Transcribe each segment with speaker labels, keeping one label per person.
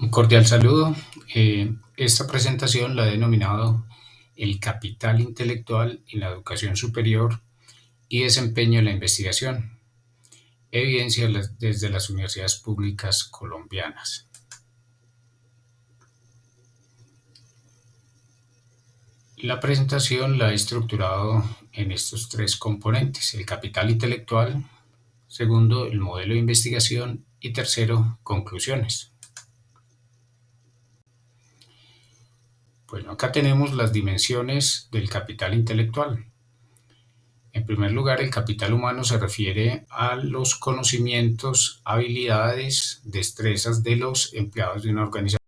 Speaker 1: Un cordial saludo. Esta presentación la he denominado El capital intelectual en la educación superior y desempeño en la investigación. Evidencia desde las universidades públicas colombianas. La presentación la he estructurado en estos tres componentes: el capital intelectual, segundo, el modelo de investigación y tercero, conclusiones. Bueno, acá tenemos las dimensiones del capital intelectual. En primer lugar, el capital humano se refiere a los conocimientos, habilidades, destrezas de los empleados de una organización.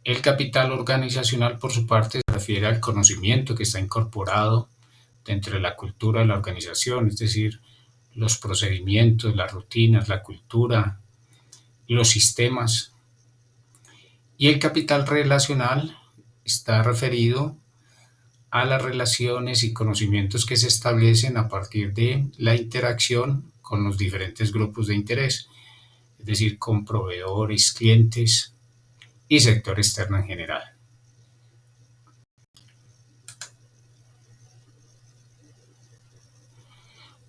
Speaker 1: El capital organizacional, por su parte, se refiere al conocimiento que está incorporado dentro de la cultura de la organización, es decir, los procedimientos, las rutinas, la cultura, los sistemas. Y el capital relacional está referido a las relaciones y conocimientos que se establecen a partir de la interacción con los diferentes grupos de interés, es decir, con proveedores, clientes y sector externo en general.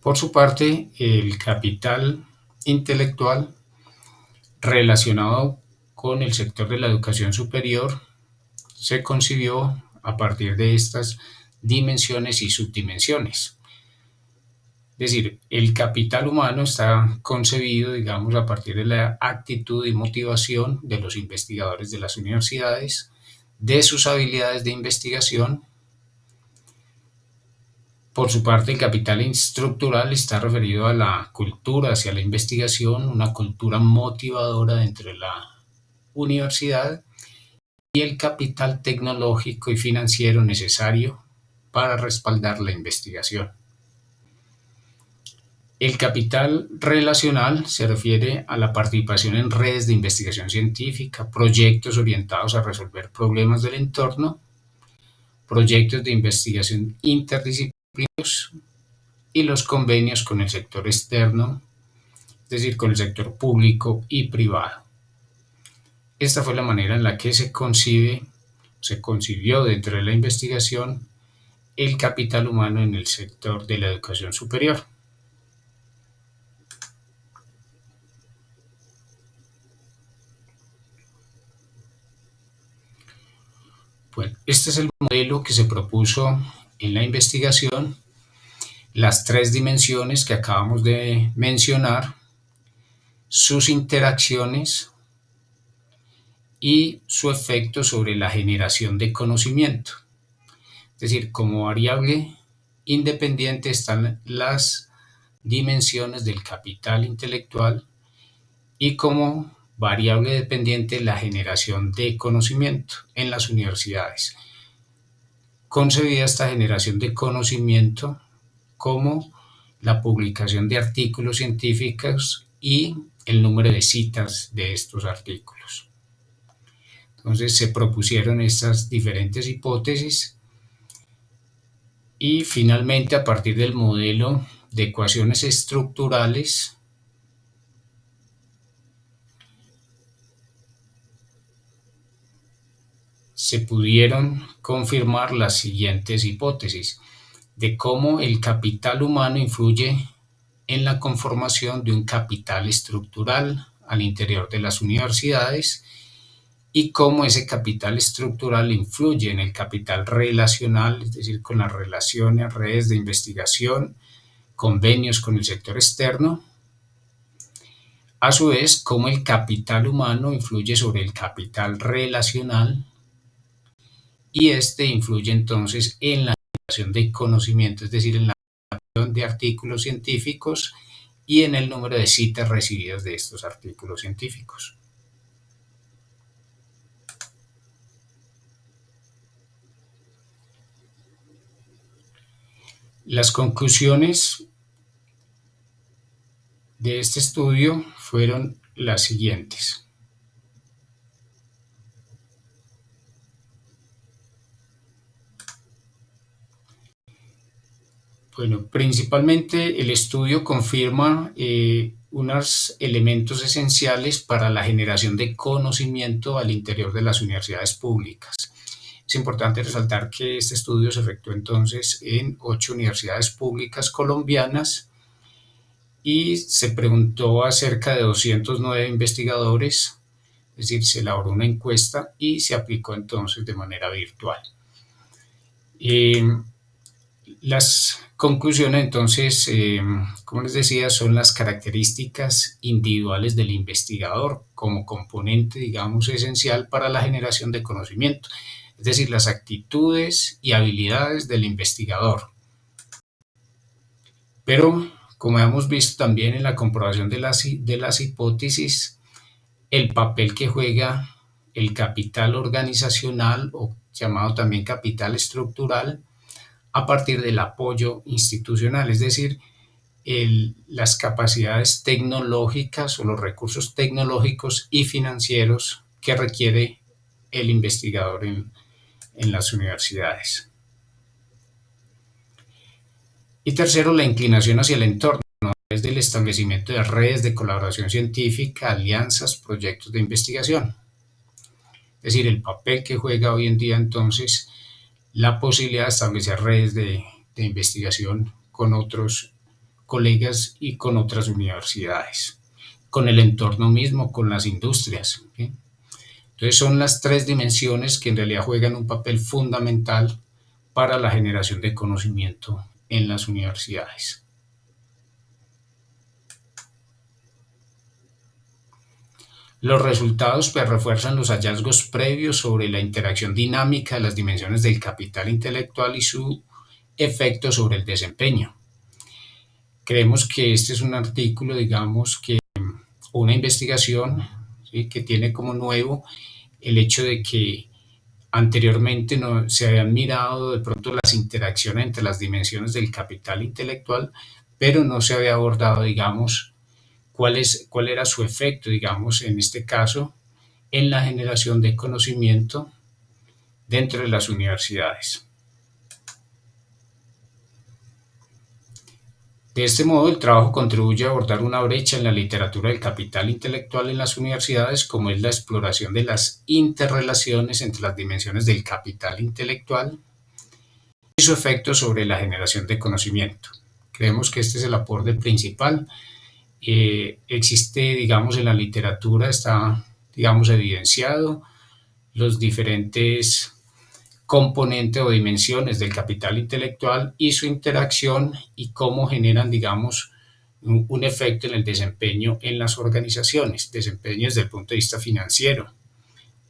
Speaker 1: Por su parte, el capital intelectual relacionado con el sector de la educación superior se concibió a partir de estas dimensiones y subdimensiones. Es decir, el capital humano está concebido, digamos, a partir de la actitud y motivación de los investigadores de las universidades, de sus habilidades de investigación. Por su parte, el capital estructural está referido a la cultura hacia la investigación, una cultura motivadora dentro de la universidad, y el capital tecnológico y financiero necesario para respaldar la investigación. El capital relacional se refiere a la participación en redes de investigación científica, proyectos orientados a resolver problemas del entorno, proyectos de investigación interdisciplinarios y los convenios con el sector externo, es decir, con el sector público y privado. Esta fue la manera en la que se concibió dentro de la investigación el capital humano en el sector de la educación superior. Bueno, este es el modelo que se propuso en la investigación. Las tres dimensiones que acabamos de mencionar, sus interacciones y su efecto sobre la generación de conocimiento. Es decir, como variable independiente están las dimensiones del capital intelectual y como variable dependiente la generación de conocimiento en las universidades. Concebida esta generación de conocimiento como la publicación de artículos científicos y el número de citas de estos artículos. Entonces se propusieron estas diferentes hipótesis y finalmente, a partir del modelo de ecuaciones estructurales, se pudieron confirmar las siguientes hipótesis de cómo el capital humano influye en la conformación de un capital estructural al interior de las universidades y cómo ese capital estructural influye en el capital relacional, es decir, con las relaciones, redes de investigación, convenios con el sector externo. A su vez, cómo el capital humano influye sobre el capital relacional y este influye entonces en la generación de conocimiento, es decir, en la generación de artículos científicos y en el número de citas recibidas de estos artículos científicos. Las conclusiones de este estudio fueron las siguientes. Bueno, principalmente el estudio confirma unos elementos esenciales para la generación de conocimiento al interior de las universidades públicas. Es importante resaltar que este estudio se efectuó entonces en 8 universidades públicas colombianas y se preguntó a cerca de 209 investigadores, es decir, se elaboró una encuesta y se aplicó entonces de manera virtual. Las conclusiones entonces, como les decía, son las características individuales del investigador como componente, digamos, esencial para la generación de conocimiento, es decir, las actitudes y habilidades del investigador. Pero, como hemos visto también en la comprobación de las hipótesis, el papel que juega el capital organizacional, o llamado también capital estructural, a partir del apoyo institucional, es decir, las capacidades tecnológicas o los recursos tecnológicos y financieros que requiere el investigador en las universidades. Y tercero, la inclinación hacia el entorno, a través del establecimiento de redes de colaboración científica, alianzas, proyectos de investigación. Es decir, el papel que juega hoy en día entonces la posibilidad de establecer redes de investigación con otros colegas y con otras universidades, con el entorno mismo, con las industrias. ¿Sí? Entonces son las 3 dimensiones que en realidad juegan un papel fundamental para la generación de conocimiento en las universidades. Los resultados refuerzan los hallazgos previos sobre la interacción dinámica de las dimensiones del capital intelectual y su efecto sobre el desempeño. Creemos que este es un artículo, digamos, una investigación, ¿sí?, que tiene como nuevo el hecho de que anteriormente no se habían mirado de pronto las interacciones entre las dimensiones del capital intelectual, pero no se había abordado, digamos, cuál era su efecto, digamos, en este caso, en la generación de conocimiento dentro de las universidades. De este modo, el trabajo contribuye a abordar una brecha en la literatura del capital intelectual en las universidades, como es la exploración de las interrelaciones entre las dimensiones del capital intelectual y su efecto sobre la generación de conocimiento. Creemos que este es el aporte principal. Existe, digamos, en la literatura, está, digamos, evidenciado los diferentes componentes o dimensiones del capital intelectual y su interacción y cómo generan, digamos, un efecto en el desempeño en las organizaciones, desempeño desde el punto de vista financiero,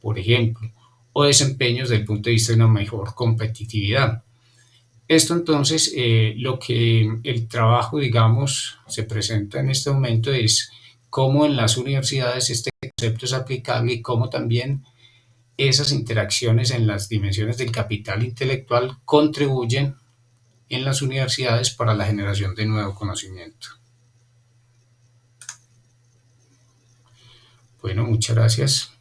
Speaker 1: por ejemplo, o desempeños desde el punto de vista de una mejor competitividad. Esto entonces, lo que el trabajo, digamos, se presenta en este momento es cómo en las universidades este concepto es aplicable y cómo también esas interacciones en las dimensiones del capital intelectual contribuyen en las universidades para la generación de nuevo conocimiento. Bueno, muchas gracias.